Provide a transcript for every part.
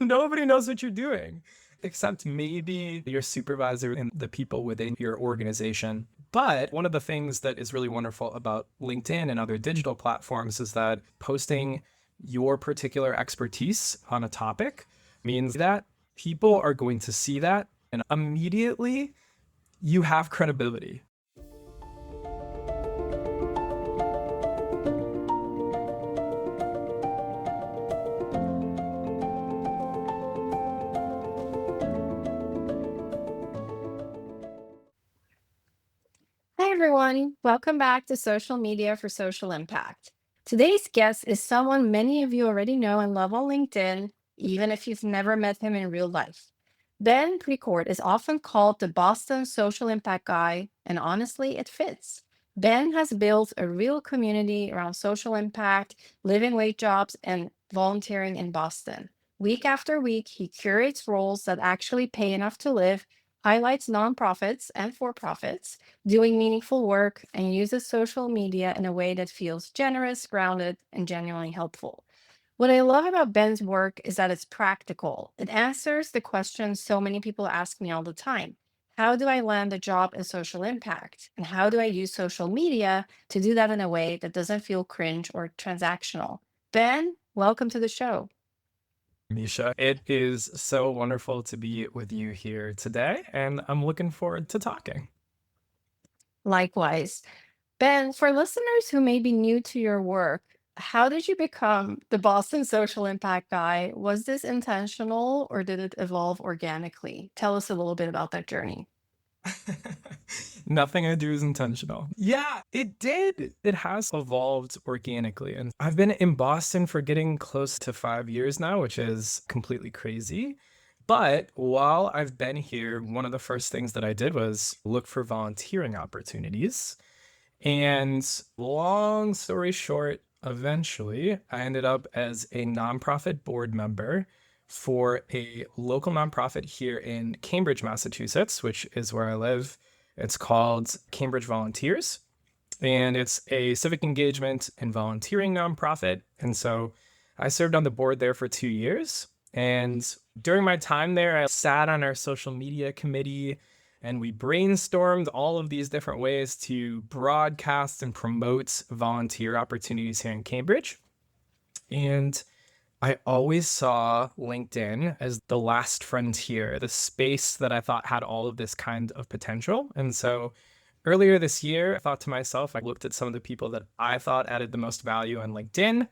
nobody knows what you're doing except maybe your supervisor and the people within your organization. But one of the things that is really wonderful about LinkedIn and other digital platforms is that posting your particular expertise on a topic means that people are going to see that and immediately you have credibility. Hi, everyone. Welcome back to Social Media for Social Impact. Today's guest is someone many of you already know and love on LinkedIn, even if you've never met him in real life. Ben Precourt is often called the Boston social impact guy, and honestly, it fits. Ben has built a real community around social impact, living wage jobs, and volunteering in Boston. Week after week, he curates roles that actually pay enough to live, highlights nonprofits and for profits doing meaningful work, and uses social media in a way that feels generous, grounded, and genuinely helpful. What I love about Ben's work is that it's practical. It answers the questions so many people ask me all the time. How do I land a job in social impact? And how do I use social media to do that in a way that doesn't feel cringe or transactional? Ben, welcome to the show. Misha, it is so wonderful to be with you here today, and I'm looking forward to talking. Likewise. Ben, for listeners who may be new to your work, how did you become the Boston social impact guy? Was this intentional or did it evolve organically? Tell us a little bit about that journey. Nothing I do is intentional. Yeah, it did. It has evolved organically. And I've been in Boston for getting close to 5 years now, which is completely crazy. But while I've been here, one of the first things that I did was look for volunteering opportunities. And long story short, eventually I ended up as a nonprofit board member for a local nonprofit here in Cambridge, Massachusetts, which is where I live. It's called Cambridge Volunteers, and it's a civic engagement and volunteering nonprofit. And so I served on the board there for 2 years. And during my time there, I sat on our social media committee and we brainstormed all of these different ways to broadcast and promote volunteer opportunities here in Cambridge. And I always saw LinkedIn as the last frontier, the space that I thought had all of this kind of potential. And so earlier this year, I thought to myself, I looked at some of the people that I thought added the most value on LinkedIn,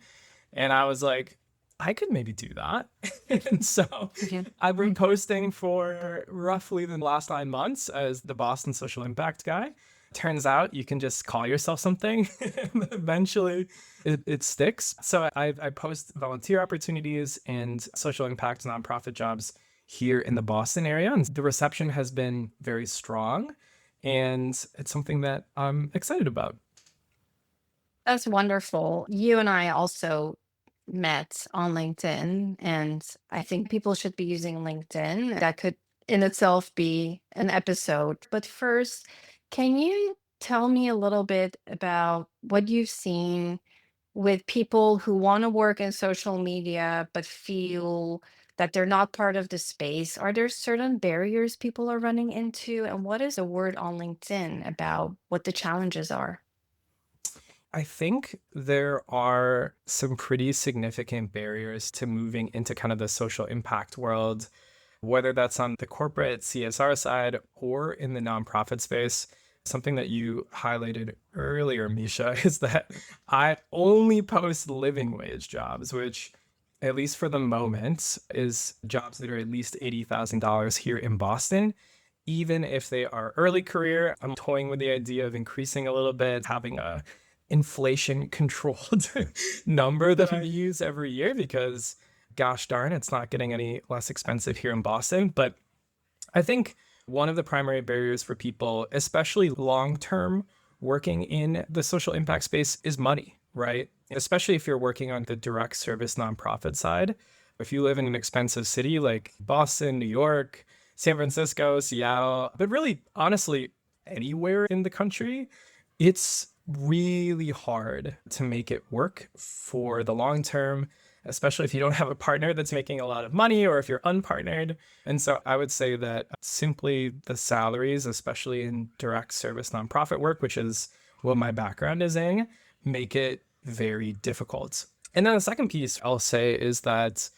and I was like, I could maybe do that. And so Mhm. I've been posting for roughly the last 9 months as the Boston social impact guy. Turns out you can just call yourself something and eventually it sticks. So I post volunteer opportunities and social impact nonprofit jobs here in the Boston area. And the reception has been very strong. And it's something that I'm excited about. That's wonderful. You and I also met on LinkedIn, and I think people should be using LinkedIn. That could in itself be an episode. But first, can you tell me a little bit about what you've seen with people who want to work in social media but feel that they're not part of the space? Are there certain barriers people are running into? And what is the word on LinkedIn about what the challenges are? I think there are some pretty significant barriers to moving into kind of the social impact world, whether that's on the corporate CSR side or in the nonprofit space. Something that you highlighted earlier, Misha, is that I only post living wage jobs, which, at least for the moment, is jobs that are at least $80,000 here in Boston. Even if they are early career, I'm toying with the idea of increasing a little bit, having a inflation controlled number that I use every year because gosh darn, it's not getting any less expensive here in Boston. But I think one of the primary barriers for people, especially long term working in the social impact space, is money, right? Especially if you're working on the direct service nonprofit side. If you live in an expensive city like Boston, New York, San Francisco, Seattle, but really, honestly, anywhere in the country, it's really hard to make it work for the long term. especially if you don't have a partner that's making a lot of money or if you're unpartnered. And so I would say that simply the salaries, especially in direct service nonprofit work, which is what my background is in, make it very difficult. And then the second piece I'll say is that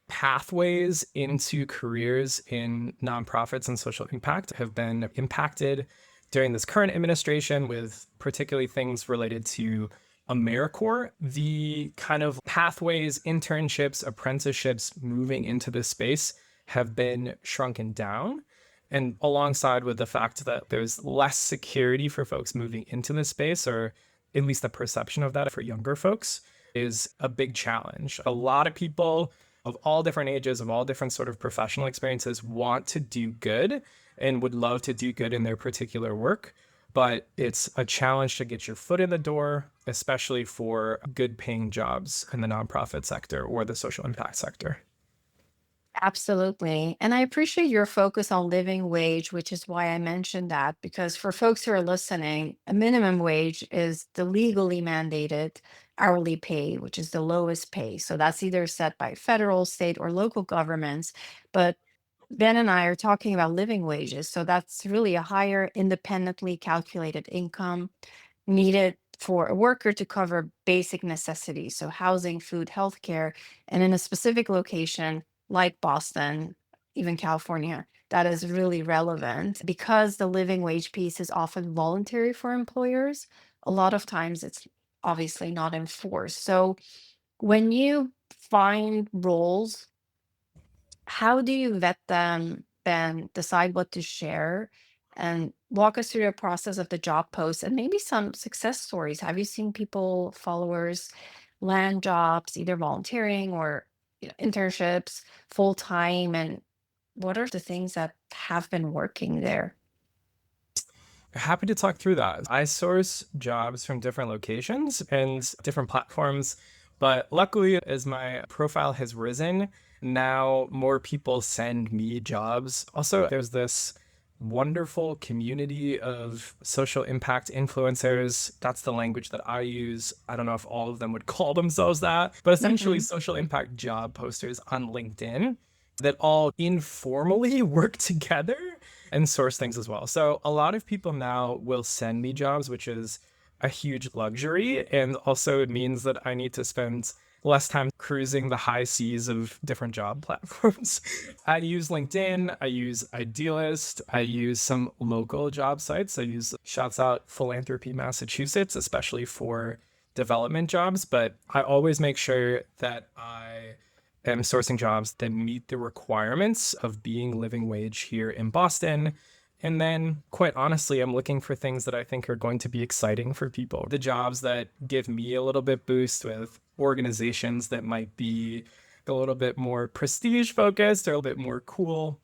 pathways into careers in nonprofits and social impact have been impacted during this current administration with particularly things related to AmeriCorps. The kind of pathways, internships, apprenticeships moving into this space have been shrunken down. And alongside with the fact that there's less security for folks moving into this space, or at least the perception of that for younger folks, is a big challenge. A lot of people of all different ages, of all different sort of professional experiences, want to do good and would love to do good in their particular work. But it's a challenge to get your foot in the door, especially for good paying jobs in the nonprofit sector or the social impact sector. Absolutely. And I appreciate your focus on living wage, which is why I mentioned that, because for folks who are listening, a minimum wage is the legally mandated hourly pay, which is the lowest pay. So that's either set by federal, state, or local governments. But Ben and I are talking about living wages. So that's really a higher independently calculated income needed for a worker to cover basic necessities, so housing, food, healthcare, and in a specific location like Boston, even California, that is really relevant because the living wage piece is often voluntary for employers. A lot of times it's obviously not enforced. So when you find roles, how do you vet them, then decide what to share, and walk us through the process of the job post and maybe some success stories? Have you seen people, followers, land jobs, either volunteering or internships full time? And what are the things that have been working there? Happy to talk through that. I source jobs from different locations and different platforms, but luckily, as my profile has risen, now more people send me jobs. Also, there's this wonderful community of social impact influencers. That's the language that I use. I don't know if all of them would call themselves that, but essentially, Mhm. social impact job posters on LinkedIn that all informally work together and source things as well. So a lot of people now will send me jobs, which is a huge luxury. And also it means that I need to spend less time cruising the high seas of different job platforms. I use LinkedIn, I use Idealist, I use some local job sites. I use shouts out Philanthropy Massachusetts, especially for development jobs, but I always make sure that I am sourcing jobs that meet the requirements of being living wage here in Boston. And then, quite honestly, I'm looking for things that I think are going to be exciting for people. The jobs that give me a little bit boost with organizations that might be a little bit more prestige focused or a little bit more cool.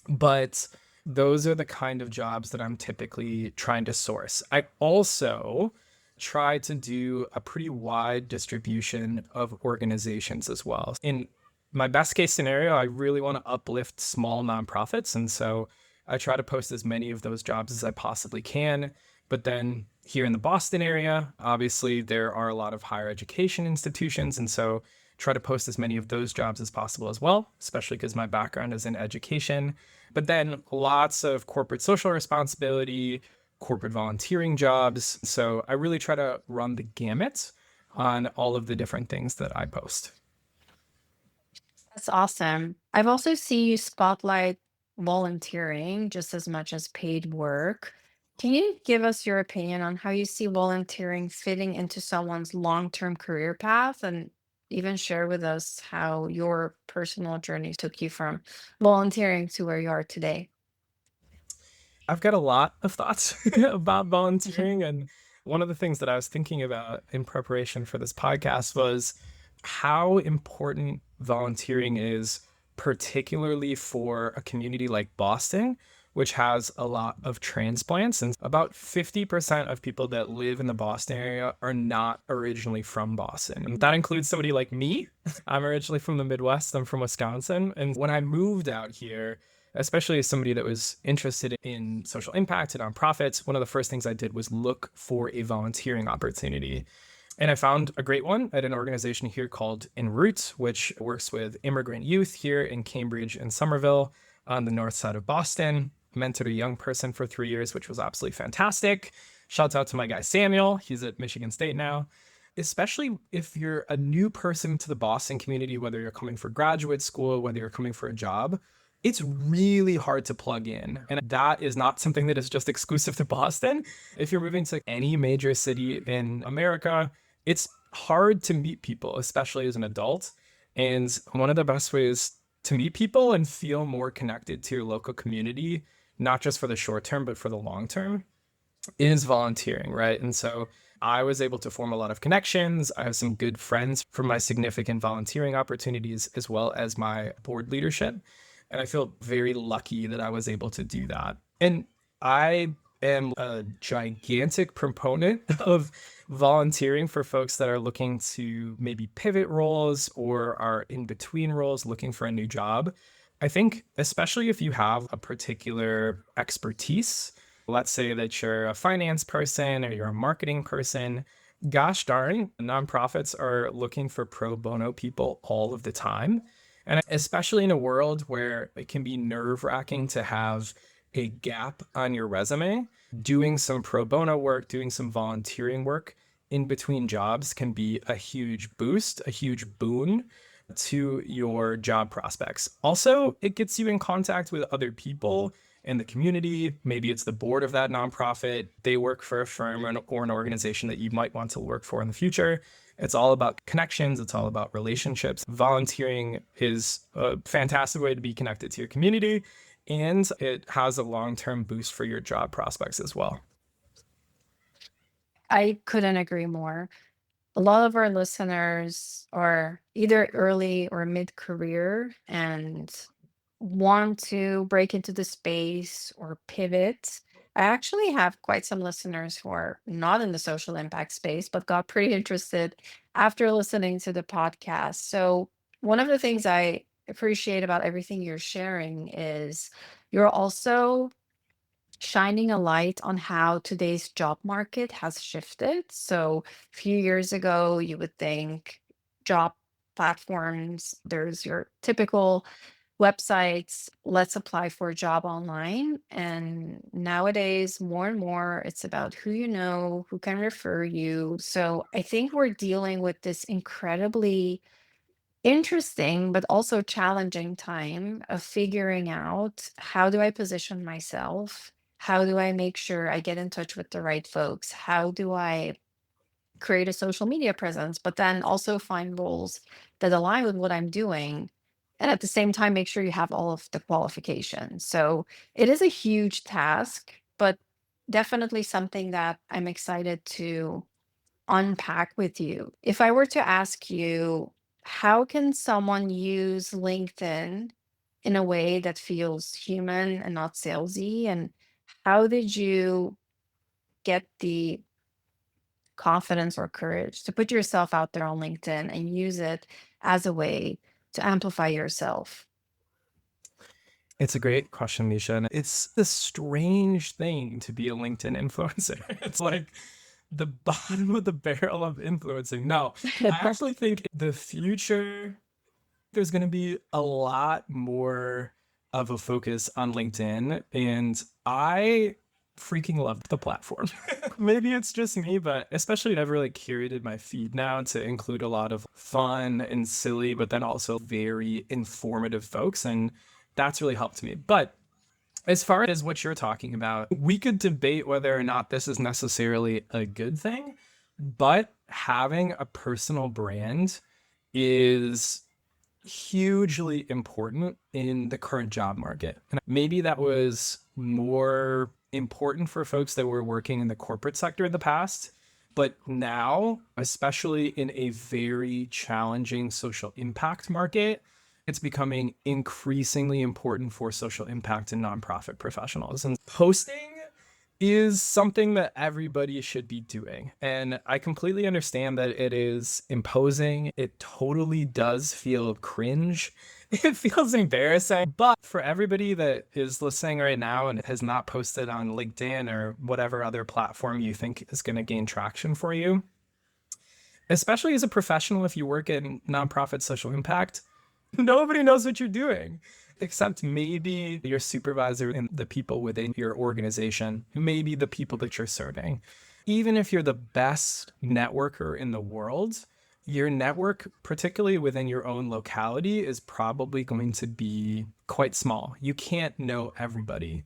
But those are the kind of jobs that I'm typically trying to source. I also try to do a pretty wide distribution of organizations as well. In my best case scenario, I really want to uplift small nonprofits. And so I try to post as many of those jobs as I possibly can. But then here in the Boston area, obviously there are a lot of higher education institutions. And so try to post as many of those jobs as possible as well, especially because my background is in education. But then lots of corporate social responsibility, corporate volunteering jobs. So I really try to run the gamut on all of the different things that I post. That's awesome. I've also seen you spotlight volunteering just as much as paid work. Can you give us your opinion on how you see volunteering fitting into someone's long-term career path and even share with us how your personal journey took you from volunteering to where you are today? I've got a lot of thoughts about volunteering. And one of the things that I was thinking about in preparation for this podcast was how important volunteering is, particularly for a community like Boston, which has a lot of transplants. And about 50% of people that live in the Boston area are not originally from Boston. And that includes somebody like me. I'm originally from the Midwest, I'm from Wisconsin. And when I moved out here, especially as somebody that was interested in social impact and nonprofits, one of the first things I did was look for a volunteering opportunity. And I found a great one at an organization here called En Route, which works with immigrant youth here in Cambridge and Somerville on the north side of Boston. Mentored a young person for 3 years, which was absolutely fantastic. Shouts out to my guy Samuel. He's at Michigan State now. Especially if you're a new person to the Boston community, whether you're coming for graduate school, whether you're coming for a job, it's really hard to plug in. And that is not something that is just exclusive to Boston. If you're moving to any major city in America, it's hard to meet people, especially as an adult. And one of the best ways to meet people and feel more connected to your local community, not just for the short term, but for the long term, is volunteering, right? And so I was able to form a lot of connections. I have some good friends from my significant volunteering opportunities, as well as my board leadership. And I feel very lucky that I was able to do that. And I am a gigantic proponent of volunteering for folks that are looking to maybe pivot roles or are in between roles looking for a new job. I think, especially if you have a particular expertise, let's say that you're a finance person or you're a marketing person, gosh darn, nonprofits are looking for pro bono people all of the time. And especially in a world where it can be nerve wracking to have a gap on your resume, doing some pro bono work, doing some volunteering work in between jobs can be a huge boost, a huge boon to your job prospects. Also, it gets you in contact with other people in the community. Maybe it's the board of that nonprofit. They work for a firm or an organization that you might want to work for in the future. It's all about connections. It's all about relationships. Volunteering is a fantastic way to be connected to your community, and it has a long-term boost for your job prospects as well. I couldn't agree more. A lot of our listeners are either early or mid career and want to break into the space or pivot. I actually have quite some listeners who are not in the social impact space, but got pretty interested after listening to the podcast. So, one of the things I appreciate about everything you're sharing is you're also shining a light on how today's job market has shifted. So, a few years ago, you would think job platforms, there's your typical websites, let's apply for a job online. And nowadays, more and more, it's about who you know, who can refer you. So, I think we're dealing with this incredibly interesting but also challenging time of figuring out how do I position myself? How do I make sure I get in touch with the right folks? How do I create a social media presence, but then also find roles that align with what I'm doing? And at the same time, make sure you have all of the qualifications. So it is a huge task, but definitely something that I'm excited to unpack with you. If I were to ask you, how can someone use LinkedIn in a way that feels human and not salesy? And how did you get the confidence or courage to put yourself out there on LinkedIn and use it as a way to amplify yourself? It's a great question, Misha. And it's the strange thing to be a LinkedIn influencer. It's like the bottom of the barrel of influencing. No, I actually think the future, there's going to be a lot more of a focus on LinkedIn. And I freaking love the platform. Maybe it's just me, but especially I've really curated my feed now to include a lot of fun and silly, but then also very informative folks. And that's really helped me. But as far as what you're talking about, we could debate whether or not this is necessarily a good thing, but having a personal brand is hugely important in the current job market. And maybe that was more important for folks that were working in the corporate sector in the past. But now, especially in a very challenging social impact market, it's becoming increasingly important for social impact and nonprofit professionals. And posting is something that everybody should be doing. And I completely understand that it is imposing. It totally does feel cringe. It feels embarrassing. But for everybody that is listening right now and has not posted on LinkedIn or whatever other platform you think is going to gain traction for you, especially as a professional, if you work in nonprofit social impact, nobody knows what you're doing except maybe your supervisor and the people within your organization, maybe the people that you're serving. Even if you're the best networker in the world, your network, particularly within your own locality, is probably going to be quite small. You can't know everybody.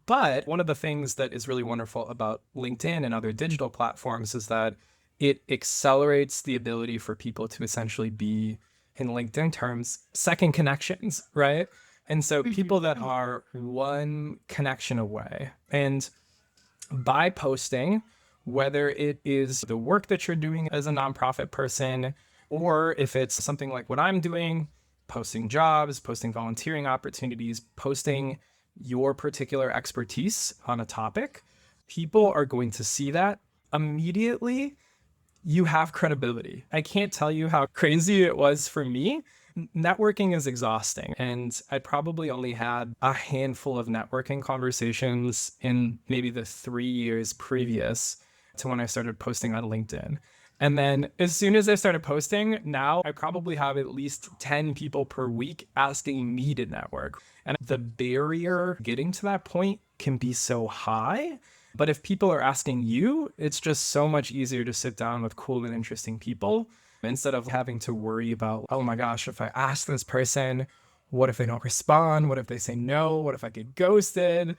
But one of the things that is really wonderful about LinkedIn and other digital platforms is that it accelerates the ability for people to essentially be, in LinkedIn terms, second connections, right? And so Mhm. people that are one connection away. And by posting, whether it is the work that you're doing as a nonprofit person, or if it's something like what I'm doing, posting jobs, posting volunteering opportunities, posting your particular expertise on a topic, people are going to see that immediately. You have credibility. I can't tell you how crazy it was for me. Networking is exhausting, and I probably only had a handful of networking conversations in maybe the 3 years previous to when I started posting on LinkedIn. And then as soon as I started posting, now I probably have at least 10 people per week asking me to network. And the barrier getting to that point can be so high. But if people are asking you, it's just so much easier to sit down with cool and interesting people instead of having to worry about, oh my gosh, if I ask this person, what if they don't respond? What if they say no? What if I get ghosted?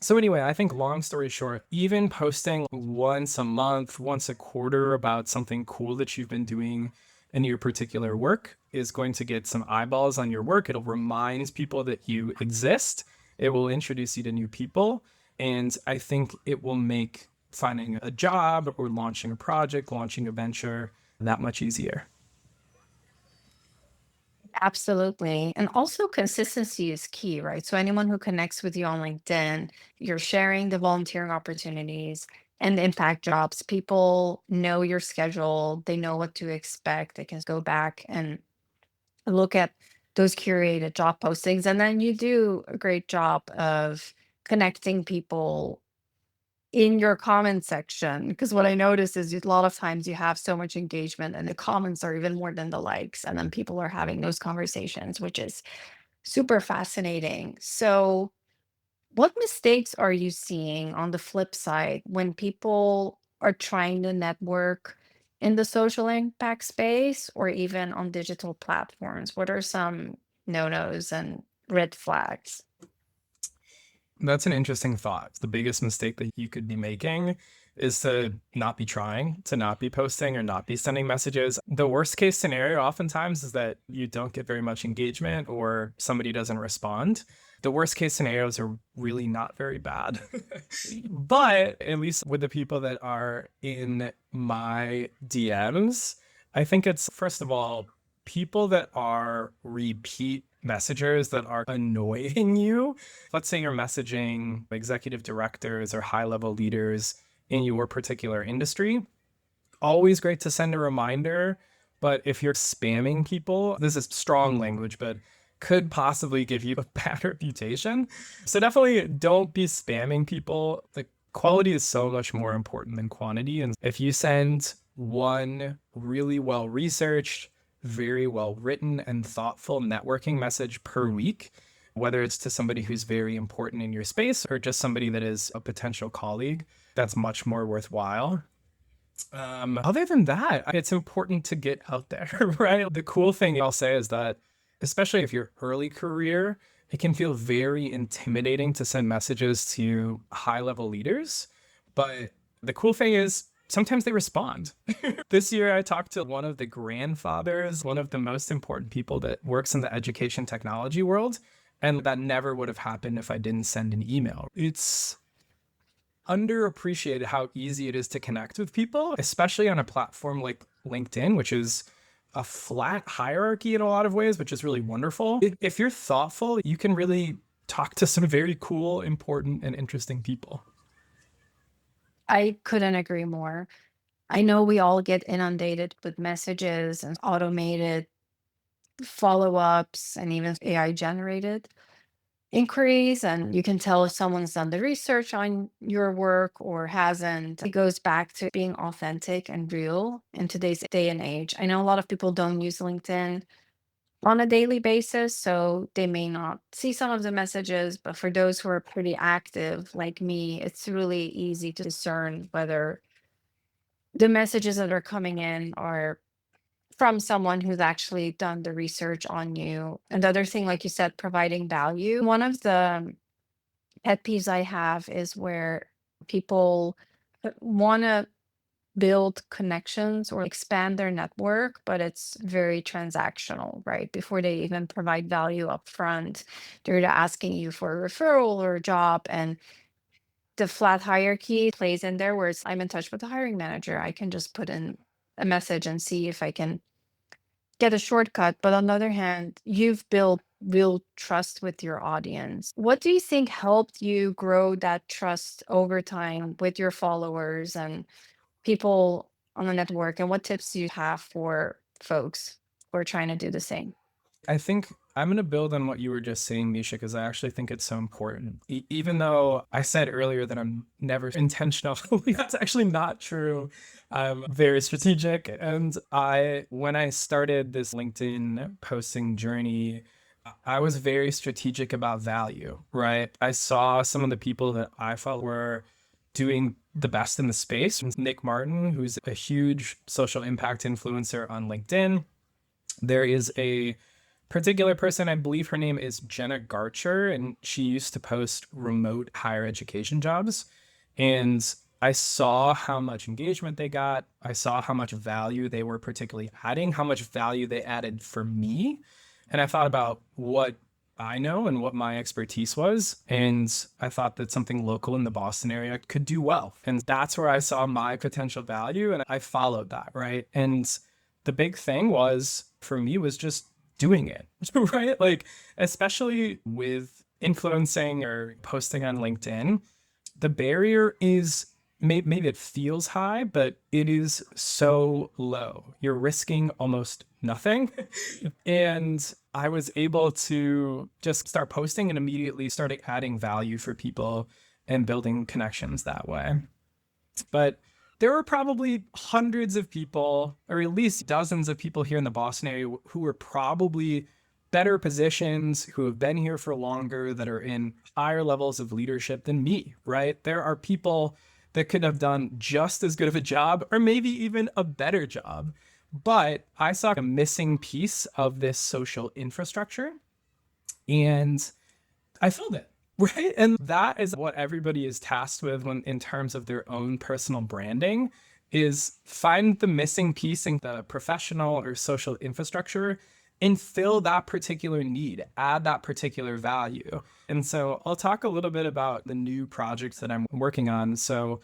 So, anyway, I think long story short, even posting once a month, once a quarter about something cool that you've been doing in your particular work is going to get some eyeballs on your work. It'll remind people that you exist, it will introduce you to new people. And I think it will make finding a job or launching a project, launching a venture that much easier. Absolutely. And also consistency is key, right? So anyone who connects with you on LinkedIn, you're sharing the volunteering opportunities and the impact jobs. People know your schedule, they know what to expect. They can go back and look at those curated job postings. And then you do a great job of connecting people in your comment section, because what I notice is a lot of times you have so much engagement and the comments are even more than the likes, and then people are having those conversations, which is super fascinating. So, what mistakes are you seeing on the flip side when people are trying to network in the social impact space or even on digital platforms? What are some no-nos and red flags? That's an interesting thought. The biggest mistake that you could be making is to not be trying, to not be posting or not be sending messages. The worst case scenario oftentimes is that you don't get very much engagement or somebody doesn't respond. The worst case scenarios are really not very bad. But at least with the people that are in my DMs, I think it's first of all, people that are repeat messengers that are annoying you. Let's say you're messaging executive directors or high level leaders in your particular industry. Always great to send a reminder. But if you're spamming people, this is strong language, but could possibly give you a bad reputation. So definitely don't be spamming people. The quality is so much more important than quantity. And if you send one really well researched, very well written, and thoughtful networking message per week, whether it's to somebody who's very important in your space or just somebody that is a potential colleague, that's much more worthwhile. Other than that, it's important to get out there, right? The cool thing I'll say is that, especially if you're early career, it can feel very intimidating to send messages to high level leaders. But the cool thing is, sometimes they respond. This year, I talked to one of the grandfathers, one of the most important people that works in the education technology world. And that never would have happened if I didn't send an email. It's underappreciated how easy it is to connect with people, especially on a platform like LinkedIn, which is a flat hierarchy in a lot of ways, which is really wonderful. If you're thoughtful, you can really talk to some very cool, important, and interesting people. I couldn't agree more. I know we all get inundated with messages and automated follow-ups and even AI generated. inquiries, and you can tell if someone's done the research on your work or hasn't. It goes back to being authentic and real in today's day and age. I know a lot of people don't use LinkedIn on a daily basis, so they may not see some of the messages, but for those who are pretty active like me, it's really easy to discern whether the messages that are coming in are from someone who's actually done the research on you. And the other thing, like you said, providing value. One of the pet peeves I have is where people want to build connections or expand their network, but it's very transactional, right? Before they even provide value up front, they're asking you for a referral or a job. And the flat hierarchy plays in there where it's, I'm in touch with the hiring manager. I can just put in a message and see if I can get a shortcut. But on the other hand, you've built real trust with your audience. What do you think helped you grow that trust over time with your followers and people on the network? And what tips do you have for folks who are trying to do the same? I think I'm going to build on what you were just saying, Misha, because I actually think it's so important. Even though I said earlier that I'm never intentional, that's actually not true. I'm very strategic. And when I started this LinkedIn posting journey, I was very strategic about value, right? I saw some of the people that I felt were doing the best in the space. Nick Martin, who's a huge social impact influencer on LinkedIn. There is a particular person, I believe her name is Jenna Garcher, and she used to post remote higher education jobs. And I saw how much engagement they got. I saw how much value they were particularly adding, how much value they added for me. And I thought about what I know and what my expertise was. And I thought that something local in the Boston area could do well. And that's where I saw my potential value. And I followed that, right? And the big thing was for me was just doing it, right? Like, especially with influencing or posting on LinkedIn, the barrier is maybe it feels high, but it is so low. You're risking almost nothing. And I was able to just start posting and immediately started adding value for people and building connections that way. But there were probably hundreds of people, or at least dozens of people here in the Boston area who were probably better positions, who have been here for longer, that are in higher levels of leadership than me, right? There are people that could have done just as good of a job, or maybe even a better job. But I saw a missing piece of this social infrastructure, and I filled it. Right. And that is what everybody is tasked with when in terms of their own personal branding is find the missing piece in the professional or social infrastructure and fill that particular need, add that particular value. And so I'll talk a little bit about the new projects that I'm working on. So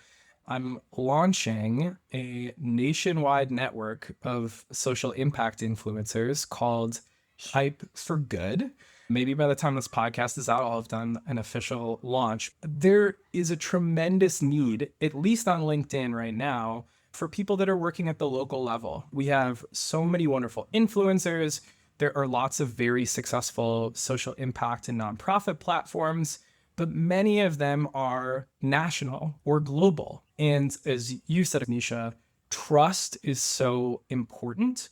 I'm launching a nationwide network of social impact influencers called Hype for Good. Maybe by the time this podcast is out, I'll have done an official launch. There is a tremendous need, at least on LinkedIn right now, for people that are working at the local level. We have so many wonderful influencers. There are lots of very successful social impact and nonprofit platforms, but many of them are national or global. And as you said, Anisha, trust is so important.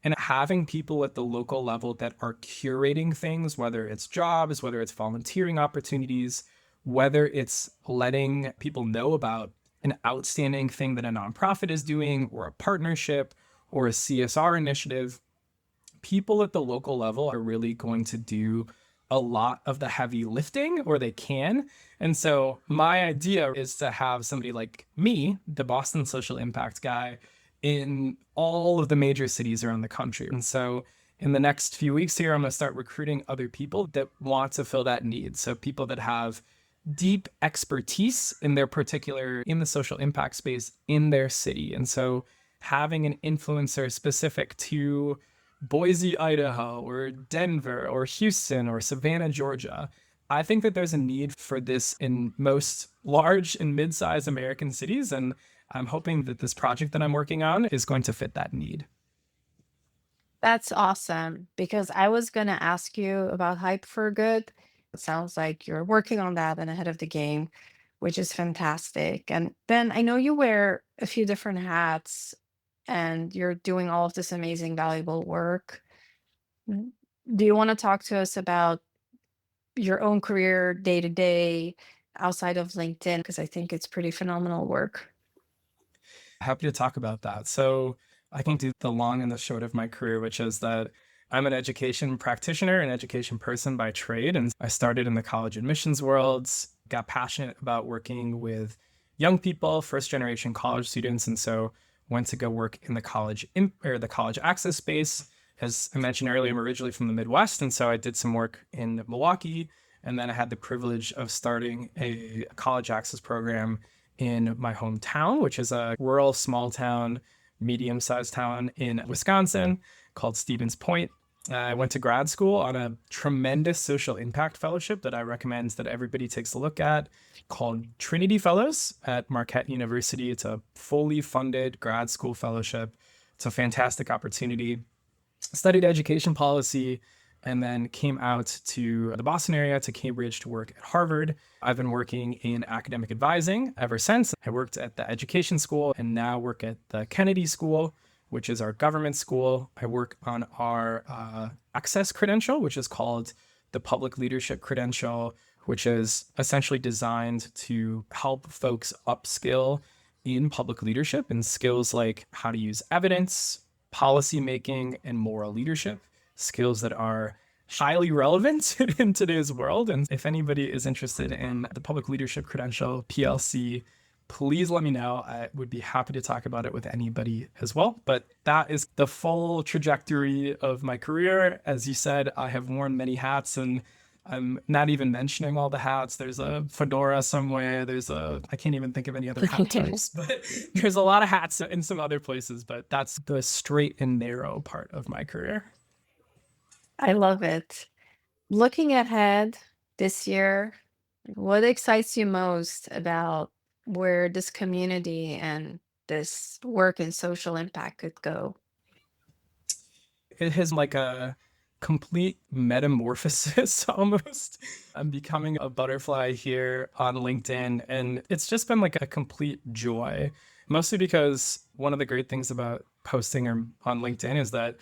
And having people at the local level that are curating things, whether it's jobs, whether it's volunteering opportunities, whether it's letting people know about an outstanding thing that a nonprofit is doing, or a partnership, or a CSR initiative, people at the local level are really going to do a lot of the heavy lifting, or they can. And so my idea is to have somebody like me, the Boston social impact guy, in all of the major cities around the country. And so in the next few weeks here, I'm going to start recruiting other people that want to fill that need. So people that have deep expertise in their particular, in the social impact space in their city. And so having an influencer specific to Boise, Idaho, or Denver, or Houston, or Savannah, Georgia. I think that there's a need for this in most large and mid-sized American cities, and I'm hoping that this project that I'm working on is going to fit that need. That's awesome because I was going to ask you about Hype for Good. It sounds like you're working on that and ahead of the game, which is fantastic. And then I know you wear a few different hats and you're doing all of this amazing, valuable work. Mm, Do you want to talk to us about your own career day to day outside of LinkedIn? Because I think it's pretty phenomenal work. Happy to talk about that. So I can do the long and the short of my career, which is that I'm an education practitioner, an education person by trade. And I started in the college admissions worlds, got passionate about working with young people, first generation college students. And so went to go work in the or the college access space. As I mentioned earlier, I'm originally from the Midwest. And so I did some work in Milwaukee. And then I had the privilege of starting a college access program in my hometown, which is a rural, small town, medium sized town in Wisconsin called Stevens Point. I went to grad school on a tremendous social impact fellowship that I recommend that everybody takes a look at called Trinity Fellows at Marquette University. It's a fully funded grad school fellowship. It's a fantastic opportunity. Studied education policy, and then came out to the Boston area to Cambridge to work at Harvard. I've been working in academic advising ever since. I worked at the education school and now work at the Kennedy School, which is our government school. I work on our access credential, which is called the public leadership credential, which is essentially designed to help folks upskill in public leadership and skills like how to use evidence, policy making, and moral leadership, skills that are highly relevant in today's world. And if anybody is interested in the public leadership credential, PLC, please let me know. I would be happy to talk about it with anybody as well. But that is the full trajectory of my career. As you said, I have worn many hats, and I'm not even mentioning all the hats. There's a fedora somewhere. I can't even think of any other hat types, but there's a lot of hats in some other places. But that's the straight and narrow part of my career. I love it. Looking ahead this year, what excites you most about where this community and this work and social impact could go? It has like a complete metamorphosis almost. I'm becoming a butterfly here on LinkedIn, and it's just been like a complete joy. Mostly because one of the great things about posting on LinkedIn is that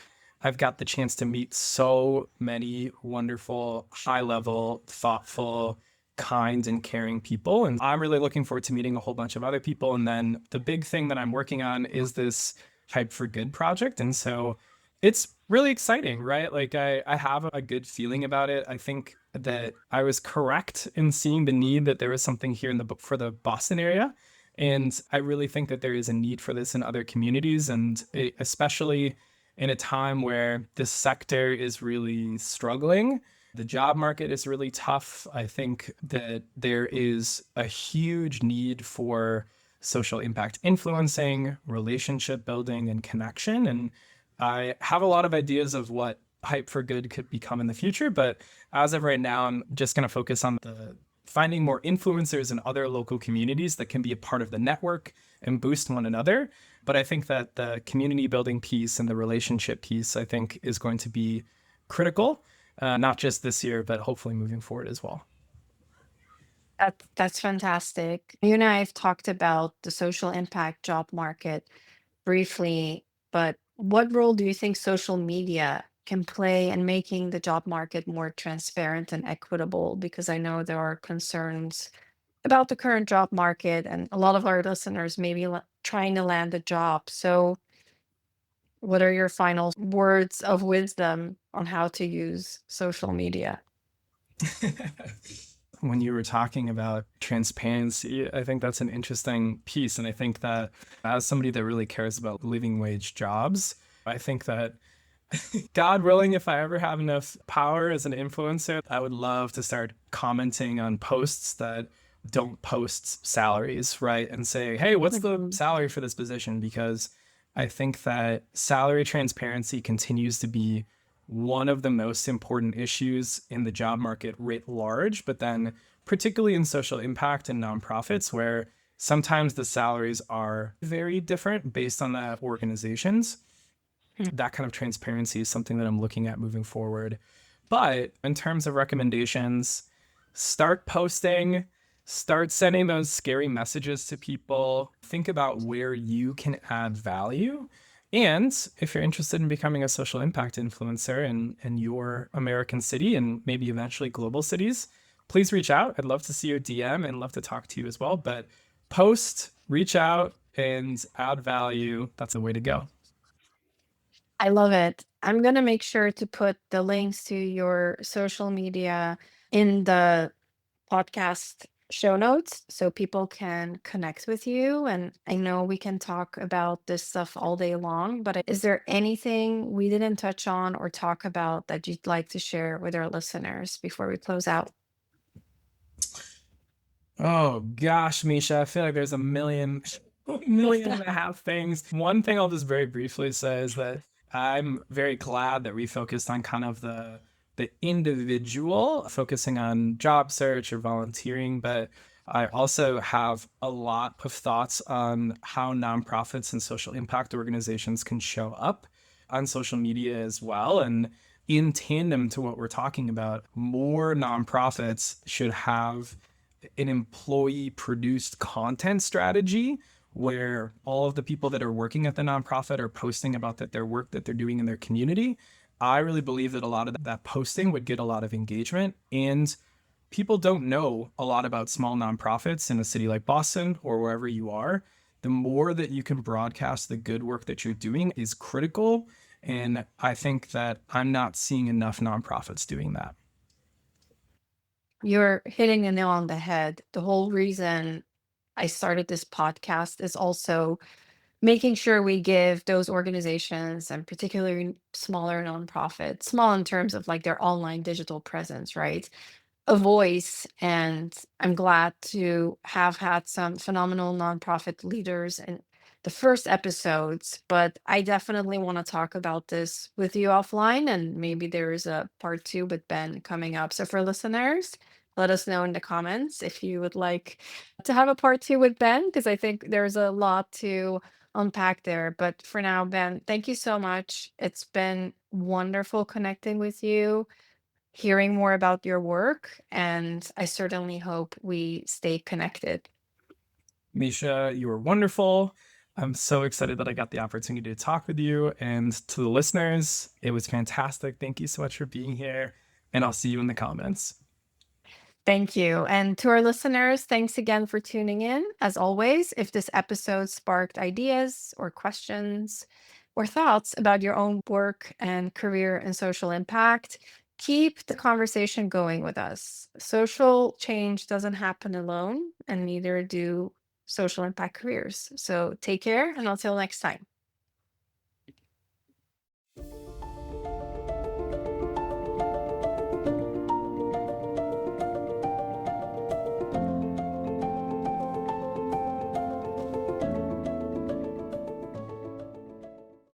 I've got the chance to meet so many wonderful, high level, thoughtful, kind, and caring people. And I'm really looking forward to meeting a whole bunch of other people. And then the big thing that I'm working on is this Hype for Good project. And so it's really exciting, right? Like I have a good feeling about it. I think that I was correct in seeing the need that there was something here for the Boston area. And I really think that there is a need for this in other communities, and especially in a time where this sector is really struggling. The job market is really tough. I think that there is a huge need for social impact influencing, relationship building, and connection. And I have a lot of ideas of what Hype for Good could become in the future, but as of right now, I'm just going to focus on the finding more influencers in other local communities that can be a part of the network and boost one another. But I think that the community building piece and the relationship piece, I think, is going to be critical, not just this year, but hopefully moving forward as well. That's fantastic. You and I have talked about the social impact job market briefly, but what role do you think social media can play in making the job market more transparent and equitable? Because I know there are concerns about the current job market, and a lot of our listeners may be trying to land a job. So, what are your final words of wisdom on how to use social media? When you were talking about transparency, I think that's an interesting piece. And I think that as somebody that really cares about living wage jobs, I think that God willing, if I ever have enough power as an influencer, I would love to start commenting on posts that don't post salaries, right? And say, hey, what's the Mhm. salary for this position? Because I think that salary transparency continues to be one of the most important issues in the job market writ large, but then particularly in social impact and nonprofits, where sometimes the salaries are very different based on the organizations. That kind of transparency is something that I'm looking at moving forward. But in terms of recommendations, Start posting, start sending those scary messages to people. Think about where you can add value. And if you're interested in becoming a social impact influencer in your American city and maybe eventually global cities, please reach out. I'd love to see your DM and love to talk to you as well. But post, reach out, and add value. That's the way to go. I love it. I'm going to make sure to put the links to your social media in the podcast show notes so people can connect with you. And I know we can talk about this stuff all day long, but is there anything we didn't touch on or talk about that you'd like to share with our listeners before we close out? Oh gosh, Misha, I feel like there's a million, million and a half things. One thing I'll just very briefly say is that I'm very glad that we focused on kind of the individual, focusing on job search or volunteering, but I also have a lot of thoughts on how nonprofits and social impact organizations can show up on social media as well. And in tandem to what we're talking about, more nonprofits should have an employee produced content strategy where all of the people that are working at the nonprofit are posting about their work that they're doing in their community. I really believe that a lot of that posting would get a lot of engagement, and people don't know a lot about small nonprofits in a city like Boston or wherever you are. The more that you can broadcast the good work that you're doing is critical. And I think that I'm not seeing enough nonprofits doing that. You're hitting the nail on the head. The whole reason I started this podcast is also making sure we give those organizations and particularly smaller nonprofits, small in terms of like their online digital presence, right? A voice. And I'm glad to have had some phenomenal nonprofit leaders in the first episodes. But I definitely want to talk about this with you offline. And maybe there is a part two with Ben coming up. So for listeners, let us know in the comments if you would like to have a part two with Ben, because I think there's a lot to unpack there. But for now, Ben, thank you so much. It's been wonderful connecting with you, hearing more about your work, and I certainly hope we stay connected. Misha, you were wonderful. I'm so excited that I got the opportunity to talk with you. And to the listeners, it was fantastic. Thank you so much for being here. And I'll see you in the comments. Thank you. And to our listeners, thanks again for tuning in. As always, if this episode sparked ideas or questions or thoughts about your own work and career and social impact, keep the conversation going with us. Social change doesn't happen alone, and neither do social impact careers. So take care, and until next time.